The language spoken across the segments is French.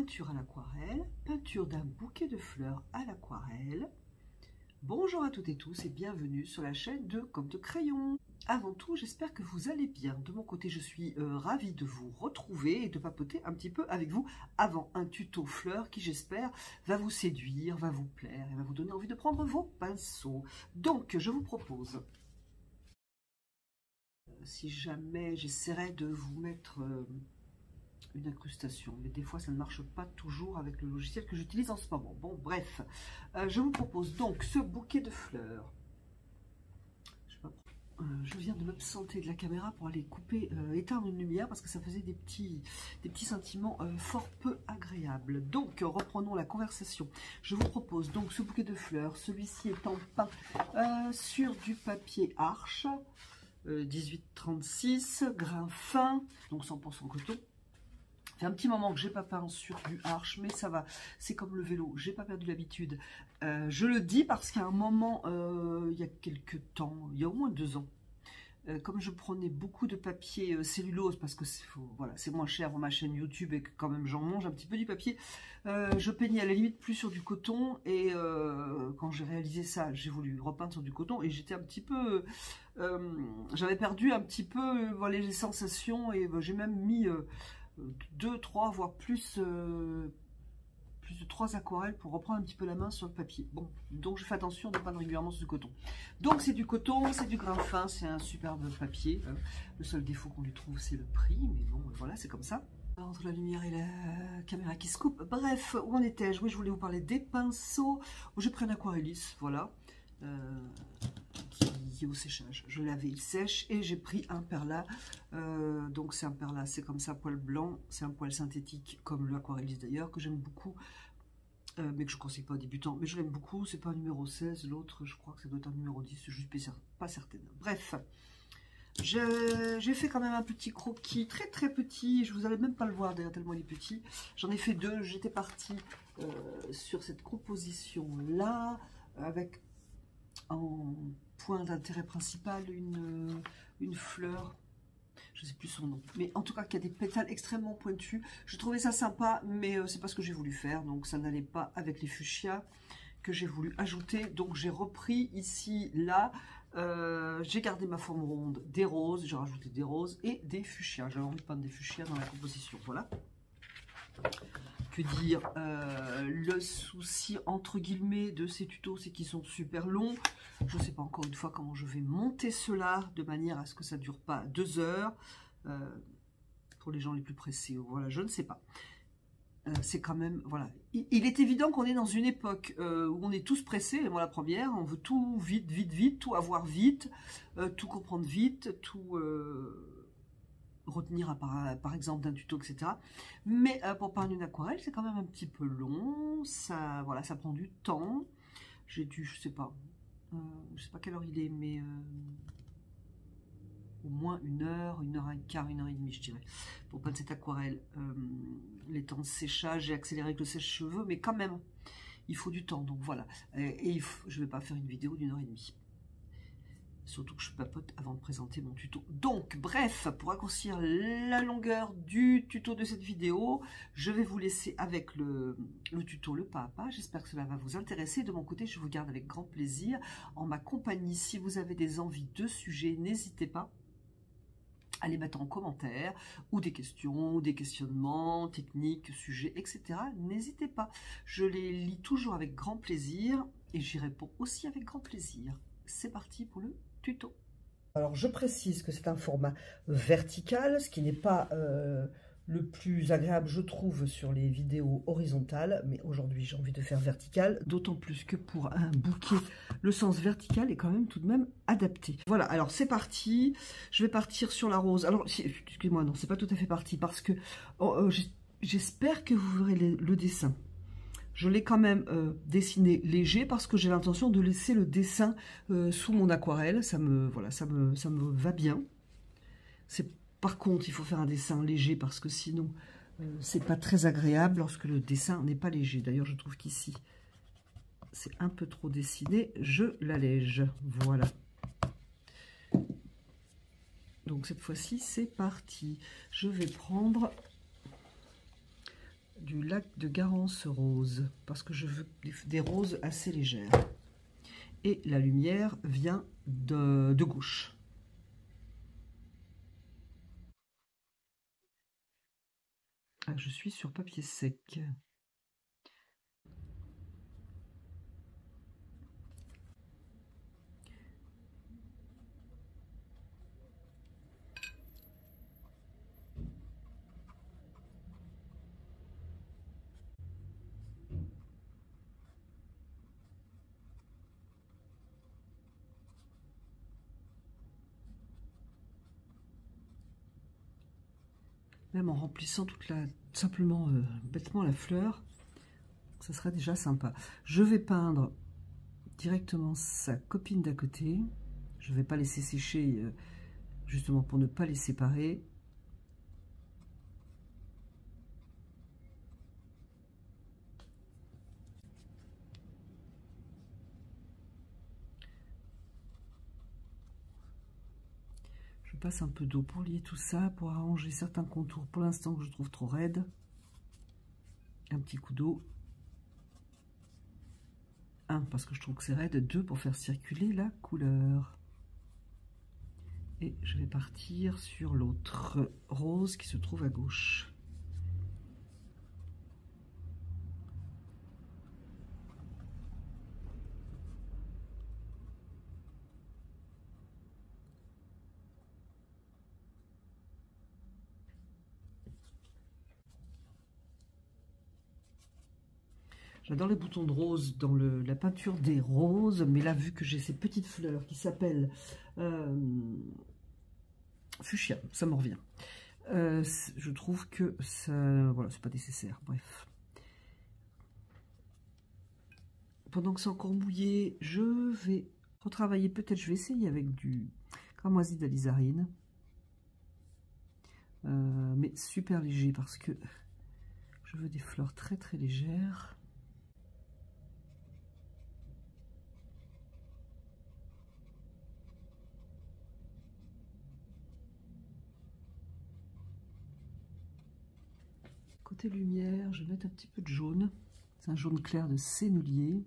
peinture à l'aquarelle, peinture d'un bouquet de fleurs à l'aquarelle. Bonjour à toutes et tous et bienvenue sur la chaîne de Comme de Crayon. Avant tout, j'espère que vous allez bien. De mon côté, je suis ravie de vous retrouver et de papoter un petit peu avec vous avant un tuto fleurs qui, j'espère, va vous séduire, va vous plaire et va vous donner envie de prendre vos pinceaux. Donc, je vous propose, si jamais j'essaierai de vous mettre une incrustation, mais des fois ça ne marche pas toujours avec le logiciel que j'utilise en ce moment. Bon, bref, je vous propose donc ce bouquet de fleurs. Je viens de m'absenter de la caméra pour aller couper, éteindre une lumière parce que ça faisait des petits sentiments fort peu agréables. Donc reprenons la conversation. Je vous propose donc ce bouquet de fleurs, celui-ci étant peint sur du papier Arches 1836, grain fin, donc 100% coton. Ça fait un petit moment que j'ai pas peint sur du Arches, mais ça va, c'est comme le vélo, j'ai pas perdu l'habitude. Je le dis parce qu'à un moment, il y a quelques temps, il y a au moins 2 ans, comme je prenais beaucoup de papier cellulose, parce que voilà, c'est moins cher pour ma chaîne YouTube et que quand même j'en mange un petit peu du papier, je peignais à la limite plus sur du coton, et quand j'ai réalisé ça, j'ai voulu repeindre sur du coton, et j'étais un petit peu... j'avais perdu un petit peu voilà, les sensations, et j'ai même mis... 2, 3, voire plus de 3 aquarelles pour reprendre un petit peu la main sur le papier. Bon, donc je fais attention de peindre régulièrement sur du coton. Donc c'est du coton, c'est du grain fin, c'est un superbe papier. Le seul défaut qu'on lui trouve, c'est le prix, mais bon, voilà, c'est comme ça. Entre la lumière et la caméra qui se coupe. Bref, où en étais-je? Oui, je voulais vous parler des pinceaux. J'ai pris un aquarellis, voilà. Qui est au séchage. Je l'avais, il sèche, et j'ai pris un perla. Donc c'est un perla, c'est comme ça, poil blanc, c'est un poil synthétique comme l'aquarellis d'ailleurs, que j'aime beaucoup, mais que je ne conseille pas aux débutants, mais je l'aime beaucoup. C'est pas un numéro 16, l'autre je crois que ça doit être un numéro 10, je suis pas certaine. Bref, j'ai fait quand même un petit croquis, très très petit, je vous allez même pas le voir d'ailleurs tellement il est petit. J'en ai fait 2, j'étais partie sur cette composition là, avec en point d'intérêt principal une fleur, je ne sais plus son nom, mais en tout cas qui a des pétales extrêmement pointus. Je trouvais ça sympa, mais c'est pas ce que j'ai voulu faire, donc ça n'allait pas avec les fuchsias que j'ai voulu ajouter. Donc j'ai repris ici, là, j'ai gardé ma forme ronde des roses, j'ai rajouté des roses et des fuchsias. J'avais envie de peindre des fuchsias dans la composition, voilà. Que dire, le souci entre guillemets de ces tutos, c'est qu'ils sont super longs. Je ne sais pas encore une fois comment je vais monter cela de manière à ce que ça ne dure pas 2 heures. Pour les gens les plus pressés, voilà, je ne sais pas. C'est quand même, voilà. Il est évident qu'on est dans une époque où on est tous pressés, et moi la première, on veut tout vite, vite, vite, tout avoir vite, tout comprendre vite, tout... retenir par exemple d'un tuto, etc. Mais pour peindre une aquarelle, c'est quand même un petit peu long, ça, voilà, ça prend du temps. J'ai dû, je sais pas quelle heure il est, mais au moins 1 heure, 1 heure et quart, 1 heure et demie, je dirais, pour peindre cette aquarelle. Les temps de séchage, j'ai accéléré avec le sèche-cheveux, mais quand même, il faut du temps, donc voilà. Et je vais pas faire une vidéo d'1 heure et demie. Surtout que je papote avant de présenter mon tuto. Donc, bref, pour raccourcir la longueur du tuto de cette vidéo, je vais vous laisser avec le tuto le pas à pas. J'espère que cela va vous intéresser. De mon côté, je vous garde avec grand plaisir en ma compagnie. Si vous avez des envies de sujets, n'hésitez pas à les mettre en commentaire, ou des questions, ou des questionnements, techniques, sujets, etc. N'hésitez pas. Je les lis toujours avec grand plaisir et j'y réponds aussi avec grand plaisir. C'est parti pour le tuto. Alors je précise que c'est un format vertical, ce qui n'est pas le plus agréable je trouve sur les vidéos horizontales, mais aujourd'hui j'ai envie de faire vertical, d'autant plus que pour un bouquet, le sens vertical est quand même tout de même adapté. Voilà, alors c'est parti, je vais partir sur la rose. Alors excusez-moi, non, c'est pas tout à fait parti parce que j'espère que vous verrez le dessin. Je l'ai quand même dessiné léger parce que j'ai l'intention de laisser le dessin sous mon aquarelle. Ça me va bien. Par contre, il faut faire un dessin léger parce que sinon, c'est pas très agréable lorsque le dessin n'est pas léger. D'ailleurs, je trouve qu'ici, c'est un peu trop dessiné. Je l'allège. Voilà. Donc cette fois-ci, c'est parti. Je vais prendre du lac de Garance rose, parce que je veux des roses assez légères. Et la lumière vient de gauche. Ah, je suis sur papier sec. Même en remplissant simplement bêtement la fleur, ça serait déjà sympa. Je vais peindre directement sa copine d'à côté. Je ne vais pas laisser sécher justement pour ne pas les séparer. Je passe un peu d'eau pour lier tout ça, pour arranger certains contours pour l'instant que je trouve trop raides. Un petit coup d'eau. 1 parce que je trouve que c'est raide, 2 pour faire circuler la couleur. Et je vais partir sur l'autre rose qui se trouve à gauche. J'adore les boutons de rose dans la peinture des roses, mais là, vu que j'ai ces petites fleurs qui s'appellent fuchsia, ça me revient. Je trouve que ça, voilà, c'est pas nécessaire. Bref. Pendant que c'est encore mouillé, je vais retravailler. Peut-être, je vais essayer avec du cramoisi d'alizarine, mais super léger parce que je veux des fleurs très très légères. Côté lumière, je vais mettre un petit peu de jaune. C'est un jaune clair de sénelier.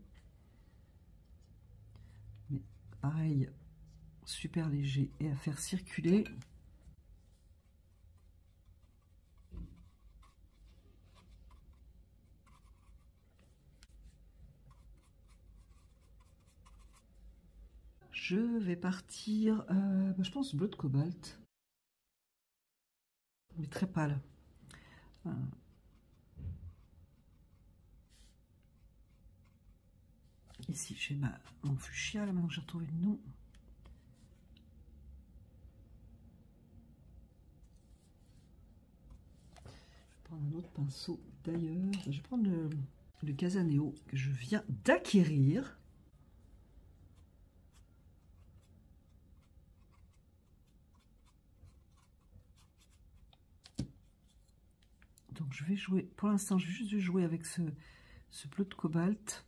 Mais pareil, super léger et à faire circuler. Je vais partir, je pense bleu de cobalt, mais très pâle. Ici, j'ai mon fuchsia, là maintenant que j'ai retrouvé le nom. Je vais prendre un autre pinceau d'ailleurs. Je vais prendre le Casaneo que je viens d'acquérir. Donc je vais jouer, pour l'instant, je vais juste jouer avec ce bleu de cobalt.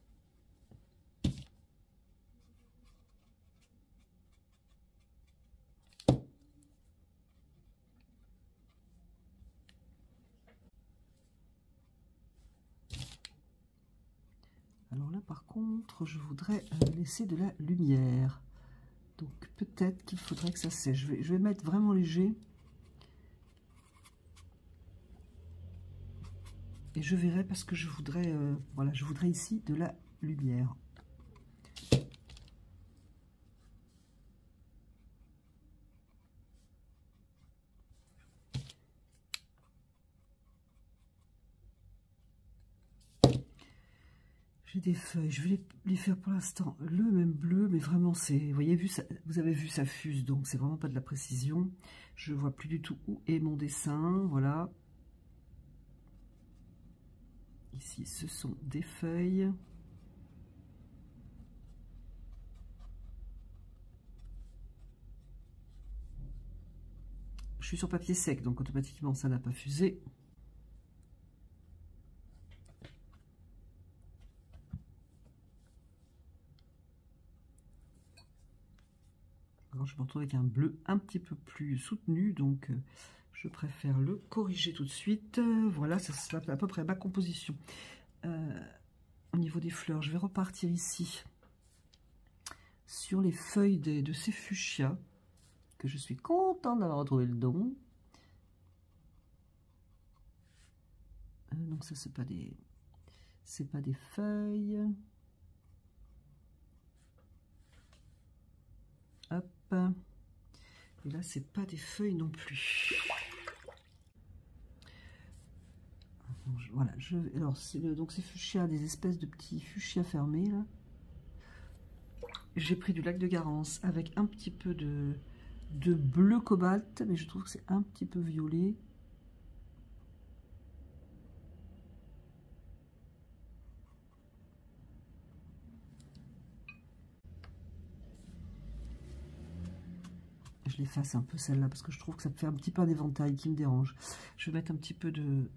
Alors là, par contre, je voudrais laisser de la lumière. Donc peut-être qu'il faudrait que ça sèche. Je vais mettre vraiment léger. Et je verrai parce que je voudrais, voilà, je voudrais ici de la lumière. J'ai des feuilles, je vais les faire pour l'instant le même bleu, mais vraiment c'est, vous avez vu ça fuse, donc c'est vraiment pas de la précision. Je vois plus du tout où est mon dessin, voilà. Ici, ce sont des feuilles. Je suis sur papier sec, donc automatiquement ça n'a pas fusé. Alors je me retrouve avec un bleu un petit peu plus soutenu, donc Je préfère le corriger tout de suite. Voilà, ça c'est à peu près ma composition. Au niveau des fleurs, je vais repartir ici sur les feuilles de ces fuchsias, que je suis contente d'avoir retrouvé le don. Donc ça, c'est pas des feuilles. Hop. Et là, c'est pas des feuilles non plus. Voilà, alors donc ces fuchsias, des espèces de petits fuchsias fermés là. J'ai pris du lac de Garance avec un petit peu de bleu cobalt, mais je trouve que c'est un petit peu violet. Je l'efface un peu celle-là parce que je trouve que ça me fait un petit peu un éventail qui me dérange. Je vais mettre un petit peu de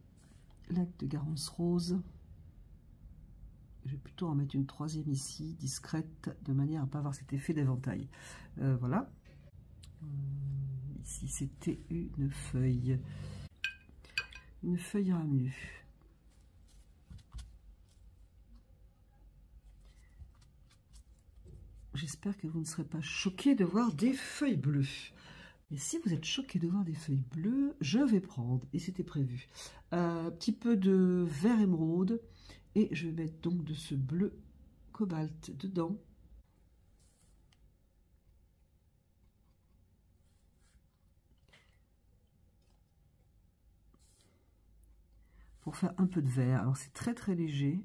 lac de Garance rose. Je vais plutôt en mettre une troisième ici, discrète, de manière à ne pas avoir cet effet d'éventail. Voilà. Ici, c'était une feuille. Une feuille ira mieux. J'espère que vous ne serez pas choqués de voir des feuilles bleues. Et si vous êtes choqués de voir des feuilles bleues, je vais prendre, et c'était prévu, un petit peu de vert émeraude. Et je vais mettre donc de ce bleu cobalt dedans. Pour faire un peu de vert. Alors c'est très très léger.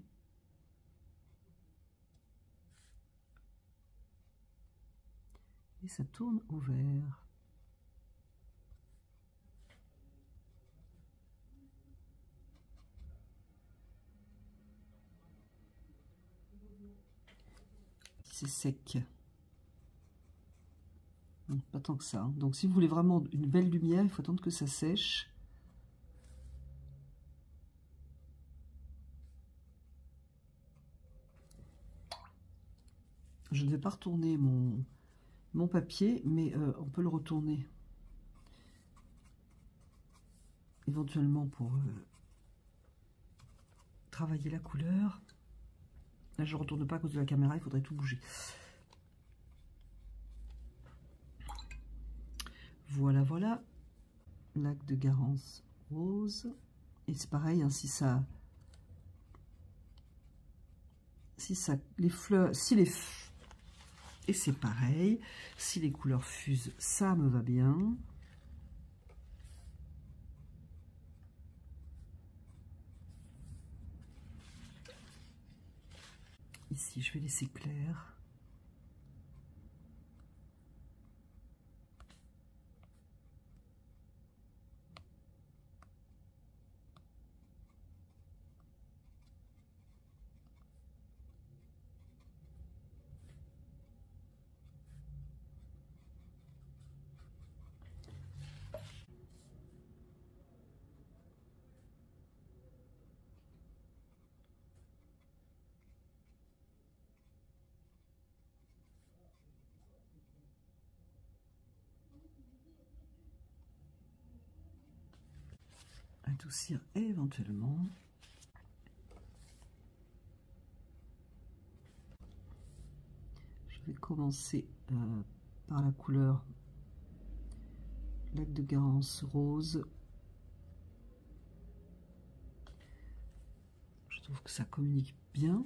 Et ça tourne au vert. C'est sec. Non, pas tant que ça. Hein. Donc si vous voulez vraiment une belle lumière, il faut attendre que ça sèche. Je ne vais pas retourner mon papier, mais on peut le retourner éventuellement pour travailler la couleur. Là, je ne retourne pas à cause de la caméra, il faudrait tout bouger. Voilà, voilà. Lac de Garance rose. Et c'est pareil, hein, si les fleurs, et c'est pareil, si les couleurs fusent, ça me va bien. Ici, je vais laisser clair. Adoucir éventuellement. Je vais commencer par la couleur Lac de Garance rose. Je trouve que ça communique bien.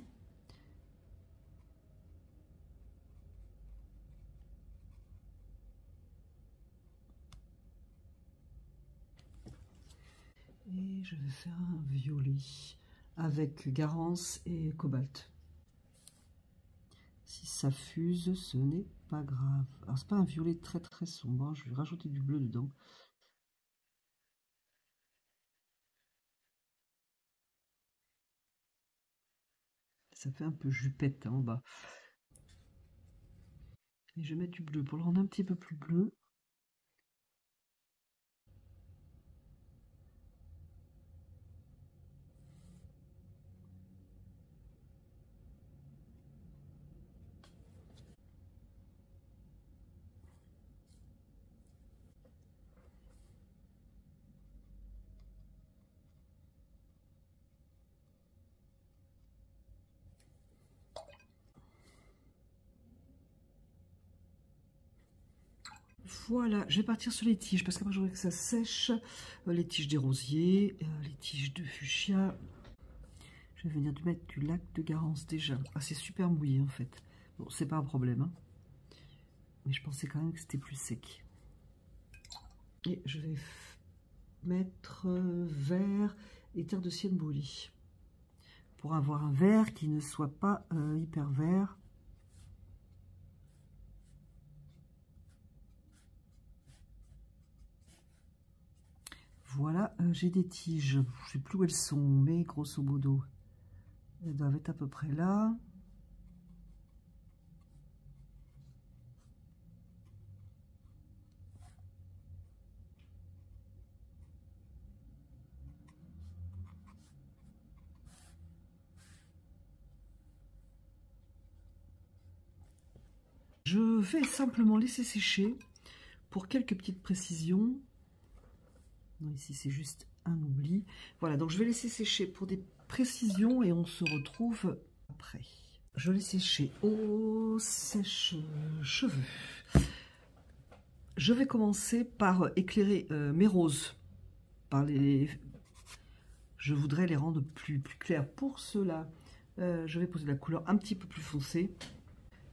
Et je vais faire un violet avec Garance et Cobalt. Si ça fuse, ce n'est pas grave. Alors c'est pas un violet très très sombre, hein. Je vais rajouter du bleu dedans. Ça fait un peu jupette hein, en bas. Et je vais mettre du bleu pour le rendre un petit peu plus bleu. Voilà, je vais partir sur les tiges parce qu'après je voudrais que ça sèche. Les tiges des rosiers, les tiges de fuchsia. Je vais venir mettre du lac de Garance déjà. Ah, c'est super mouillé en fait. Bon, c'est pas un problème, hein. Mais je pensais quand même que c'était plus sec. Et je vais mettre vert et terre de sienne brûlée. Pour avoir un vert qui ne soit pas hyper vert. Voilà, j'ai des tiges. Je ne sais plus où elles sont, mais grosso modo, elles doivent être à peu près là. Je vais simplement laisser sécher pour quelques petites précisions. Non, ici c'est juste un oubli. Voilà, donc je vais laisser sécher pour des précisions et on se retrouve après. Je laisse sécher au sèche-cheveux. Je vais commencer par éclairer mes roses. Je voudrais les rendre plus clairs. Pour cela, je vais poser la couleur un petit peu plus foncée.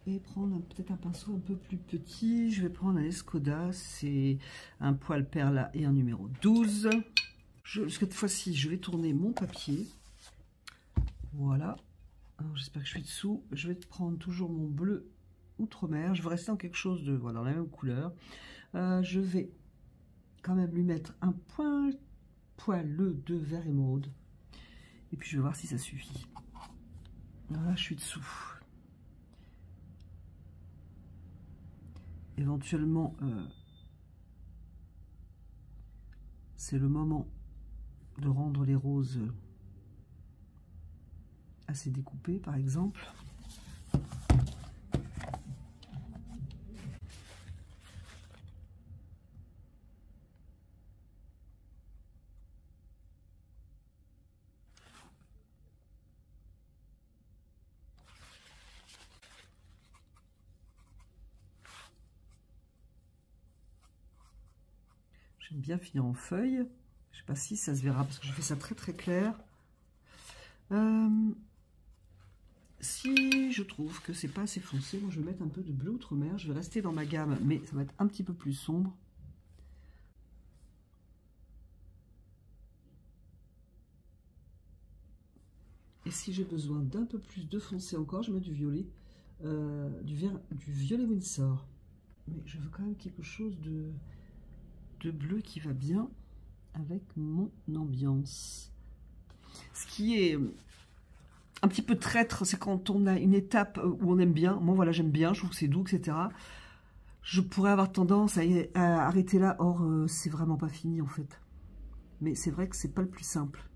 Et prendre peut-être un pinceau un peu plus petit. Je vais prendre un Escoda, c'est un poil perla et un numéro 12. Cette fois-ci, je vais tourner mon papier. Voilà. J'espère que je suis dessous. Je vais prendre toujours mon bleu outre-mer. Je vais rester dans quelque chose de voilà, dans la même couleur. Je vais quand même lui mettre un poil de vert émeraude. Et puis je vais voir si ça suffit. Voilà, je suis dessous. Éventuellement, c'est le moment de rendre les roses assez découpées, par exemple. J'aime bien finir en feuille. Je ne sais pas si ça se verra parce que je fais ça très clair. Si je trouve que c'est pas assez foncé, moi je vais mettre un peu de bleu outre-mer. Je vais rester dans ma gamme, mais ça va être un petit peu plus sombre. Et si j'ai besoin d'un peu plus de foncé encore, je mets du violet, du violet Winsor. Mais je veux quand même quelque chose de bleu qui va bien avec mon ambiance. Ce qui est un petit peu traître, c'est quand on a une étape où on aime bien. Moi, voilà, j'aime bien, je trouve que c'est doux, etc. Je pourrais avoir tendance à arrêter là. Or, c'est vraiment pas fini, en fait. Mais c'est vrai que c'est pas le plus simple.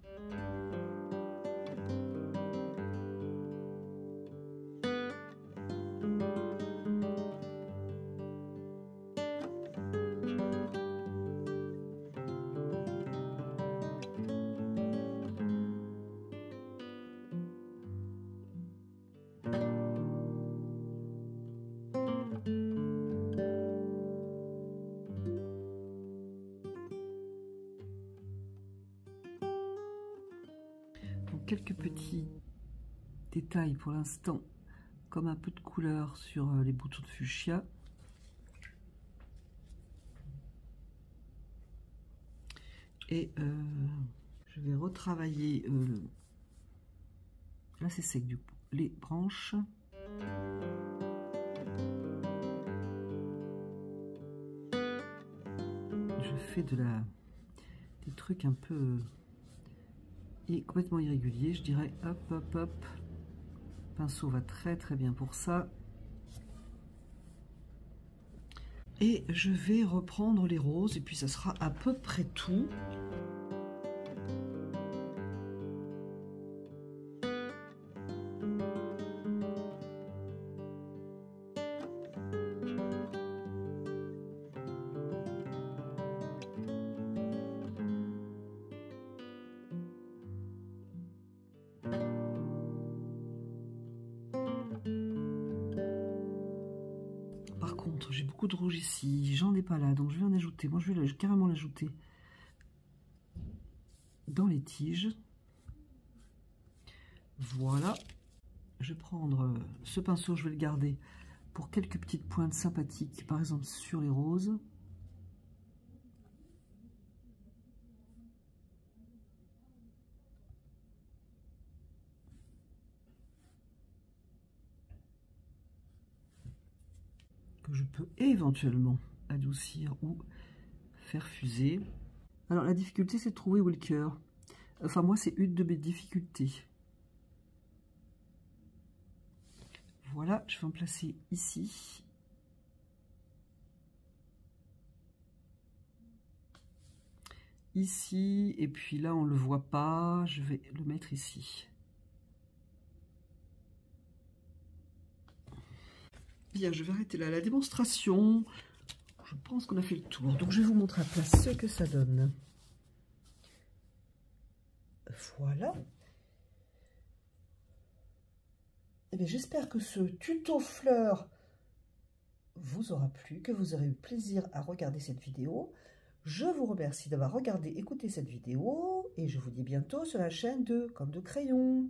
Quelques petits détails pour l'instant, comme un peu de couleur sur les boutons de fuchsia. Et je vais retravailler, là c'est sec du coup, les branches. Je fais des trucs un peu... et complètement irrégulier, je dirais. Hop, hop, hop. Le pinceau va très bien pour ça. Et je vais reprendre les roses et puis ça sera à peu près tout. beaucoup de rouge ici. J'en ai pas là, donc je vais en ajouter. Moi, je vais carrément l'ajouter dans les tiges. Voilà. Je vais prendre ce pinceau, je vais le garder pour quelques petites pointes sympathiques, par exemple sur les roses. Que je peux éventuellement adoucir ou faire fuser. Alors la difficulté, c'est de trouver où est le cœur. Enfin moi, c'est une de mes difficultés. Voilà, je vais en placer ici. Ici, et puis là, on ne le voit pas. Je vais le mettre ici. Bien, je vais arrêter là la démonstration. Je pense qu'on a fait le tour. Donc, je vais vous montrer à plat ce que ça donne. Voilà. Eh bien, j'espère que ce tuto fleurs vous aura plu, que vous aurez eu plaisir à regarder cette vidéo. Je vous remercie d'avoir regardé, écouté cette vidéo et je vous dis bientôt sur la chaîne de Comme de Crayon.